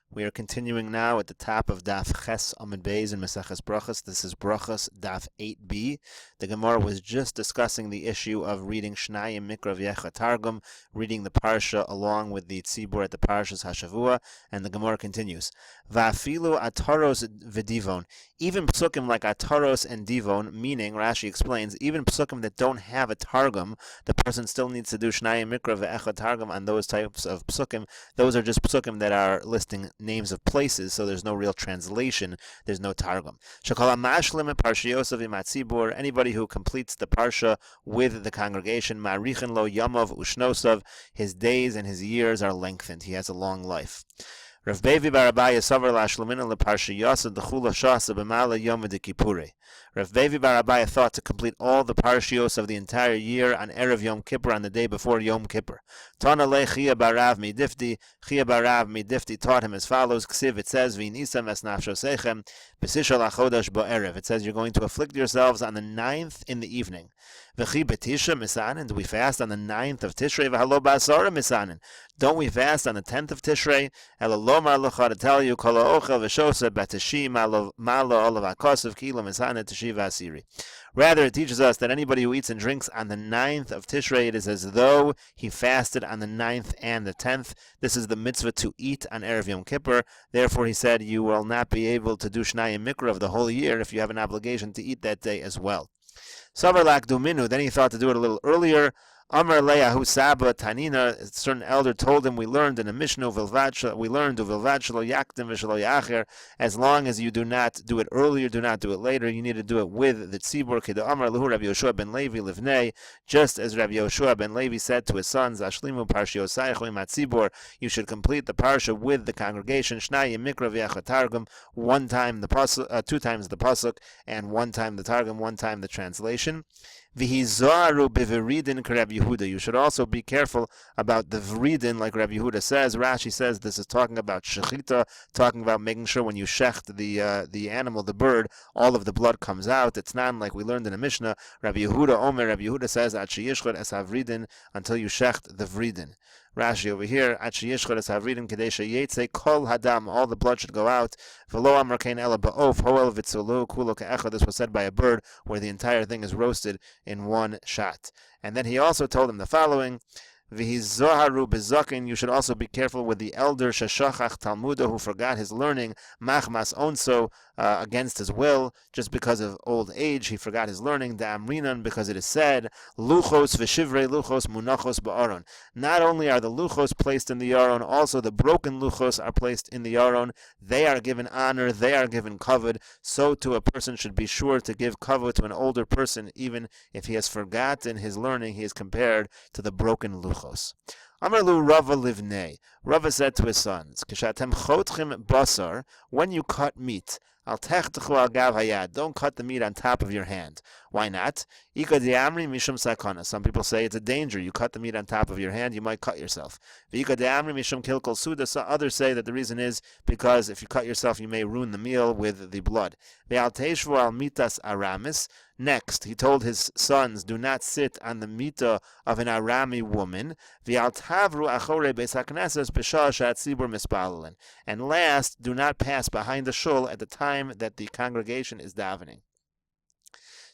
We are continuing now at the top of Daf Ches Amud Beis in Maseches Brachos. This is Brachos Daf 8b. The Gemara was just discussing the issue of reading Shnayim Mikra V'Yecha Targum, reading the Parsha along with the Tzibur at the Parshas Hashavua, and the Gemara continues. Va'afilu Ataros V'Divon. Even psukim like Ataros and Divon, meaning, Rashi explains, even psukim that don't have a Targum, the person still needs to do Shnayim Mikra V'Yecha Targum on those types of psukim. Those are just psukim that are listing names of places, so there's no real translation, there's no targum. Anybody who completes the parsha with the congregation, ma'arichin lo yamav ushnosav, his days and his years are lengthened, he has a long life. Rav Bevi bar Abaye savar la'ashlamina leparshiyasa d'chula shasa b'mala yom v'dikipure. Rav Bevi bar Abaye thought to complete all the parshios of the entire year on Erev Yom Kippur, on the day before Yom Kippur. Tana le Chia barav midifti. Chia barav midifti taught him as follows. Ksiv, it says, V'nisam es nafshosechem b'sishal achodash bo'erev. It says you're going to afflict yourselves on the 9th in the evening. V'chi b'tisha misanin. Do we fast on the 9th of Tishrei? V'halo ba'asara misanin. Don't we fast on the 10th of Tishrei? Ela lomar l'cha, to tell you, kol ha'ochel v'shosa b'tishi malo olav ha'kosav kilo misanin tishi v'asiri. Rather, it teaches us that anybody who eats and drinks on the 9th of Tishrei, it is as though he fasted on the 9th and the 10th. This is the mitzvah to eat on Erev Yom Kippur. Therefore, he said, you will not be able to do Shnayim Mikra of the whole year if you have an obligation to eat that day as well. Savar lak duminu, then he thought to do it a little earlier. Amar le'ahu saba tanina, a certain elder told him, we learned in a Mishnah, we learned yakdim v'shelo yacher, as long as you do not do it earlier, do not do it later, you need to do it with the tzibur. Kida Amar lehu Rabbi Yoshua ben Levi livnei, just as Rabbi Yoshua ben Levi said to his sons, Ashlimu parshiosayach matzibur, you should complete the parsha with the congregation, Shnayim Mikra V'Yecha Targum, one time the pasuk, 2 times the pasuk, and 1 time the targum, 1 time the translation. V'hizaru b'viridin Rabbi Yehuda. You should also be careful about the vridin, like Rabbi Yehuda says. Rashi says this is talking about shechita, talking about making sure when you shecht the animal, the bird, all of the blood comes out. It's not like we learned in a Mishnah. Rabbi Yehuda says at sheyishchot es havridin, until you shecht the vridin. Rashi over here, at sheyishchot es havridin kedei sheyetze kol hadam, all the blood should go out. V'lo amar kein ela ba'of hoel v'tzulu kulo ke'echad. This was said by a bird, where the entire thing is roasted in one shot. And then he also told him the following. V'hizoharu bezakin, you should also be careful with the elder sheshachach talmuda, who forgot his learning, machmas onso, against his will, just because of old age, he forgot his learning, da'amrinan, because it is said, luchos v'shivrei luchos munachos ba'aron. Not only are the luchos placed in the yaron, also the broken luchos are placed in the yaron. They are given honor, they are given kavod. So too a person should be sure to give kavod to an older person, even if he has forgotten his learning. He is compared to the broken luchos. Amarlu Rava livnei. Rava said to his sons, Kishatem chotchim basar, when you cut meat, al techtechu al gav hayad, don't cut the meat on top of your hand. Why not? Ika de'amri mishum sakana. Some people say it's a danger. You cut the meat on top of your hand, you might cut yourself. V'ika de'amri mishum kilkol suda. So others say that the reason is because if you cut yourself, you may ruin the meal with the blood. Ve'al teishvu al mitas aramis. Next, he told his sons, do not sit on the mita of an Arami woman. And last, do not pass behind the shul at the time that the congregation is davening.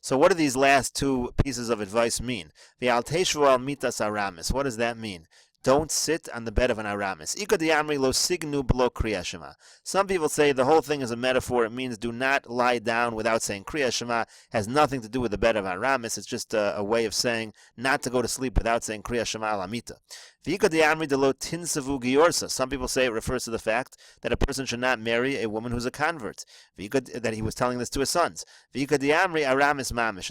So what do these last 2 pieces of advice mean? What does that mean? Don't sit on the bed of an Aramis. Some people say the whole thing is a metaphor. It means do not lie down without saying Kriya Shema. It has nothing to do with the bed of Aramis. It's just a way of saying not to go to sleep without saying Kriya Shema Lamita. Some people say it refers to the fact that a person should not marry a woman who's a convert. That he was telling this to his sons. And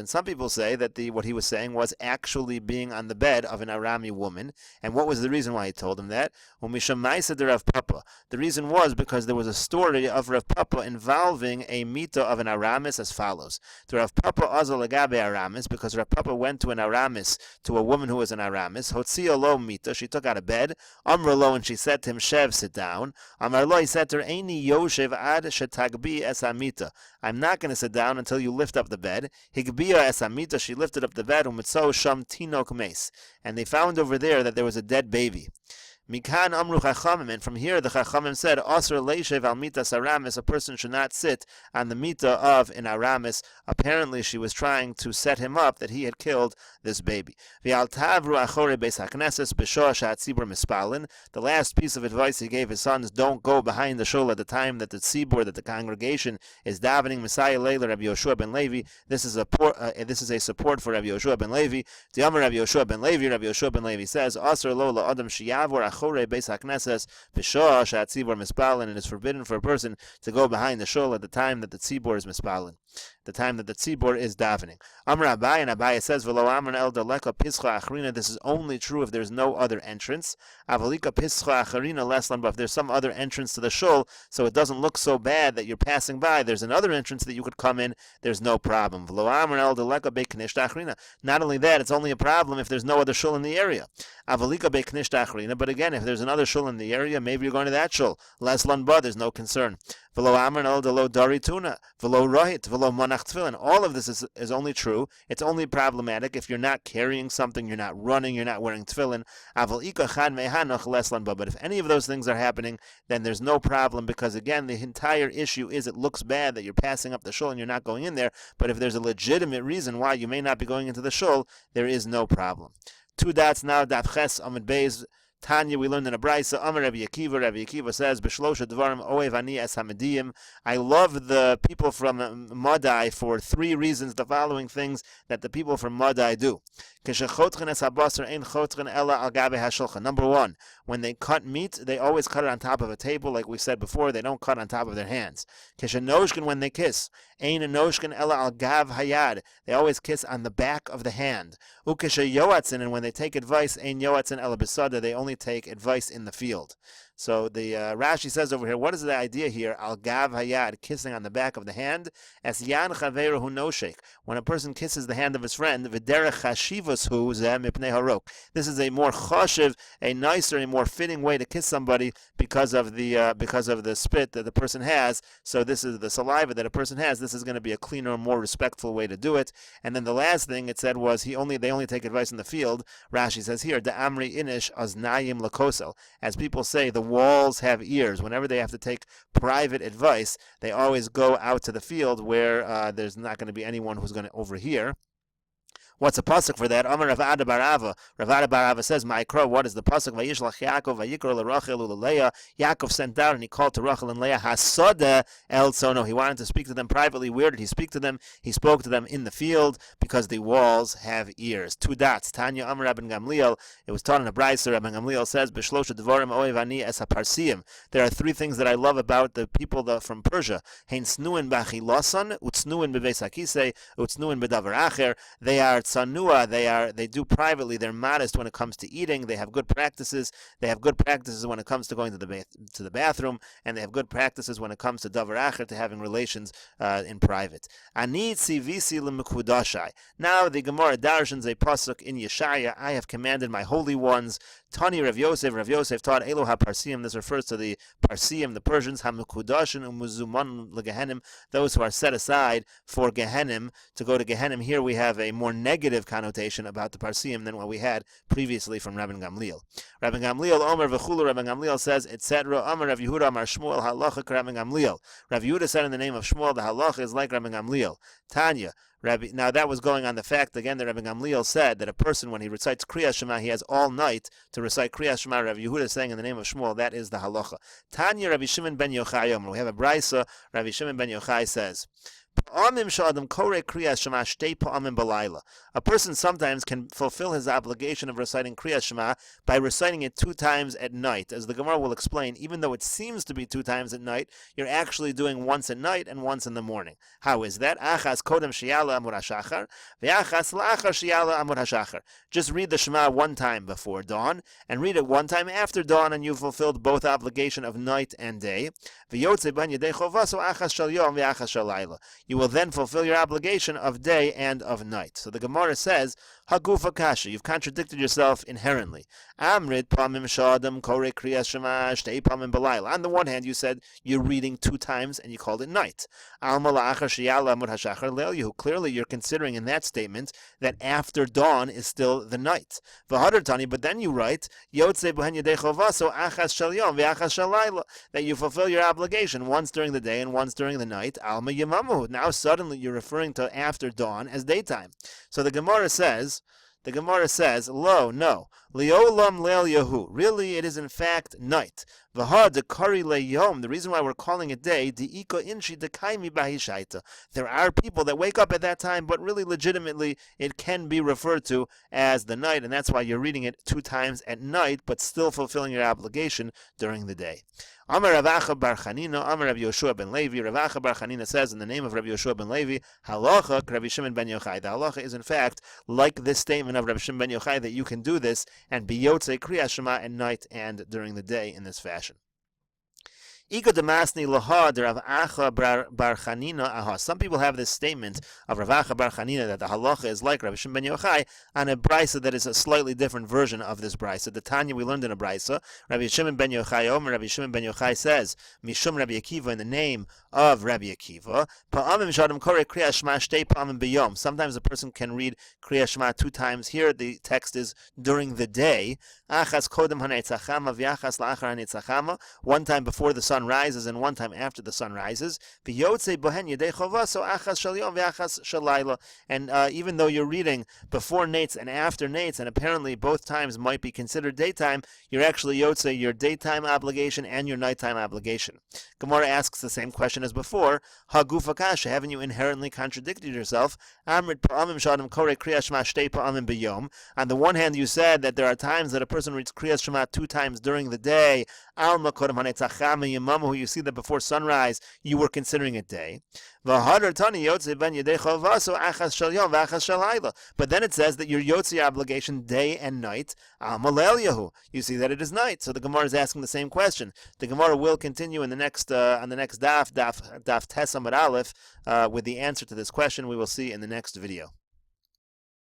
some people say that what he was saying was actually being on the bed of an Arami woman. And what was the reason why he told him that? The reason was because there was a story of Rav Papa involving a mita of an Aramis as follows. To Rav Papa azal legabe Aramis, because Rav Papa went to an Aramis, to a woman who was an Aramis, hotzia lo mita, she took out a bed, Amr lo, and she said to him, Shev, sit down. Amar lo, he said to her, Eini yoshev ad shetagbi es hamita. I'm not going to sit down until you lift up the bed. Higbiya es hamita, she lifted up the bed, umitzo sham tinok mes. And they found over there that there was a dead baby. Mikan amru chachamim, and from here the chachamim said, Asr leishev al mitas aramis, a person should not sit on the mita of an aramis. Apparently she was trying to set him up that he had killed this baby. V'al tavru achore beis hakneses b'shoah she'atzibur mispalin. The last piece of advice he gave his sons: don't go behind the shul at the time that the tzibur, that the congregation is davening Messiah Leila Rabbi Yoshua ben Levi. This is a support for Rabbi Yoshua ben Levi. The Amar Rabbi Yoshua ben Levi says, Asr lo la'adam sheyavor achore beis hakneses b'shoah she'atzibur mispalin. It is forbidden for a person to go behind the shul at the time that the tzibur is mispalin, the time that the tzibur is davening. Amar Abai, and Abai says, V'lo amar el daleka pischa achrina. This is only true if there's no other entrance. Avalika pischa achrina leslan, but if there's some other entrance to the shul, so it doesn't look so bad that you're passing by, there's another entrance that you could come in, there's no problem. V'lo amar el daleka beiknishta achrina. Not only that, it's only a problem if there's no other shul in the area. Avalika beiknishta achrina, but again, if there's another shul in the area, maybe you're going to that shul. Leslan ba, there's no concern. V'lo amar el dalo darituna, v'lo rohit, v'lo monach tefillin. All of this is only true. It's only problematic if you're not carrying something, you're not running, you're not wearing tefillin. But if any of those things are happening, then there's no problem, because again, the entire issue is it looks bad that you're passing up the shul and you're not going in there. But if there's a legitimate reason why you may not be going into the shul, there is no problem. 2 dots now. Daf Ches Amud Beis. Tanya, we learned in a brayso. Amar Rabbi Akiva. Rabbi Akiva says, "B'shlosha dvarim oev ani es hamediyim." I love the people from Madai for 3 reasons. The following things that the people from Madai do. Number 1, when they cut meat, they always cut it on top of a table, like we said before. They don't cut on top of their hands. When they kiss, they always kiss on the back of the hand. And when they take advice, they only take advice in the field. So the Rashi says over here, what is the idea here? Al gav hayad, kissing on the back of the hand. As yan chaveru noshek, when a person kisses the hand of his friend, v'derech chashivos hu zeh mipnei harok. This is a more chashiv, a nicer, a more fitting way to kiss somebody because of the spit that the person has. So this is the saliva that a person has. This is going to be a cleaner, more respectful way to do it. And then the last thing it said was they only take advice in the field. Rashi says here, da amri inish aznayim lakosel. As people say, the walls have ears. Whenever they have to take private advice, they always go out to the field where there's not going to be anyone who's going to overhear. What's the pasuk for that? Amar Rav Ada Barava. Rav Ada Barava says, "Ma'ikra." What is the pasuk? Vayishlach Yaakov vayikra leRachel uleLeah. Yaakov sent out and he called to Rachel and Leah. Hasada el tzono. He wanted to speak to them privately. Where did he speak to them? He spoke to them in the field because the walls have ears. 2 dots. Tanya Amar Rabban Gamliel. It was taught in a brayso. Rabban Gamliel says, "B'shlosha dvarim oev ani es haparsiim." There are 3 things that I love about the people from Persia. Hein snuin b'achilasan, utsnuin b'beis hakisei, utsnuin b'davar acher. They are sanua, they do privately, they're modest when it comes to eating, they have good practices, when it comes to going to the bathroom, and they have good practices when it comes to davar acher, to having relations in private. Ani tzivisi l'mekudashai. Now the Gemara darshans a pasuk in Yeshaya, I have commanded my holy ones. Tani Rav Yosef taught Elo ha-Parsiim. This refers to the Parsiim, the Persians, ha-Mekudashin umuzuman l'Gehenim, those who are set aside for Gehenim, to go to Gehenim. Here we have a more negative connotation about the Parsiim than what we had previously from Rabban Gamliel. Rabban Gamliel, Omer v'chulu, Rabban Gamliel says, etc. Omer Rav Yehuda, Amar Shmuel, halacha Rabban Gamliel. Rav Yehuda said in the name of Shmuel, the halacha is like Rabban Gamliel. Tanya. Now that was going on the fact, again, that Rabbi Gamliel said that a person, when he recites Kriyas Shema, he has all night to recite Kriyas Shema. Rabbi Yehuda is saying in the name of Shmuel, that is the halacha. Tanya Rabbi Shimon ben Yochai Omer. We have a brayso. Rabbi Shimon ben Yochai says, a person sometimes can fulfill his obligation of reciting Kriyas Shema by reciting it 2 times at night. As the Gemara will explain, even though it seems to be 2 times at night, you're actually doing once at night and once in the morning. How is that? Achas kodem sheyala amud hashachar, ve'achas la'achar sheyala amud hashachar. Just read the Shema 1 time before dawn, and read it 1 time after dawn, and you've fulfilled both obligation of night and day. V'yotze ban yedei chovaso achas shel yom ve'achas shel layla. You will then fulfill your obligation of day and of night. So the Gemara says, Hagufa kasha, you've contradicted yourself inherently. Amrit pamim shadam kore kriyas shema shtei pamim b'layla. On the one hand, you said you're reading 2 times and you called it night. Alma la'achar sheyala amud hashachar le'elyahu. Clearly, you're considering in that statement that after dawn is still the night. V'hadar tani, but then you write yotze b'hen yedei chovaso achas shel yom v'achas shel layla, that you fulfill your obligation once during the day and once during the night. Alma yemamu. Now suddenly you're referring to after dawn as daytime. So the Gemara says, lo, no. Leolam leil yahu. Really, it is in fact night. V'ha dekari leyom. The reason why we're calling it day, di'iko inshi dekaimi bahishaita. There are people that wake up at that time, but really legitimately it can be referred to as the night, and that's why you're reading it 2 times at night, but still fulfilling your obligation during the day. Amar Rav Acha bar Chanina, Amar Rav Yoshua ben Levi. Rav Acha bar Chanina says in the name of Rav Yoshua ben Levi, halacha Rabbi Shimon ben Yochai. The halacha is in fact like this statement of Rabbi Shimon ben Yochai, that you can do this and be yotzei kriyas shema at night and during the day in this fashion. Some people have this statement of Rav Acha bar Chanina that the halacha is like Rabbi Shimon ben Yochai on a brisa that is a slightly different version of this brisa. The Tanya we learned in a brisa. Rabbi Shimon ben Yochai Rabbi Shimon ben Yochai says, Mishum Rabbi Akiva, in the name of Rabbi Akiva. Sometimes a person can read Kriyas Shema 2 times. Here the text is during the day. One time before the sun rises and one time after the sun rises. And even though you're reading before nates and after nates, and apparently both times might be considered daytime, you're actually yotzei your daytime obligation and your nighttime obligation. Gemara asks the same question as before. Hagufa kasha, haven't you inherently contradicted yourself? On the one hand, you said that there are times that a person reads Kriyas Shema 2 times during the day. You see that before sunrise you were considering it day. But then it says that your yotzi obligation day and night. You see that it is night. So the Gemara is asking the same question. The Gemara will continue in the next on the next daf Tes Amud Aleph with the answer to this question. We will see in the next video.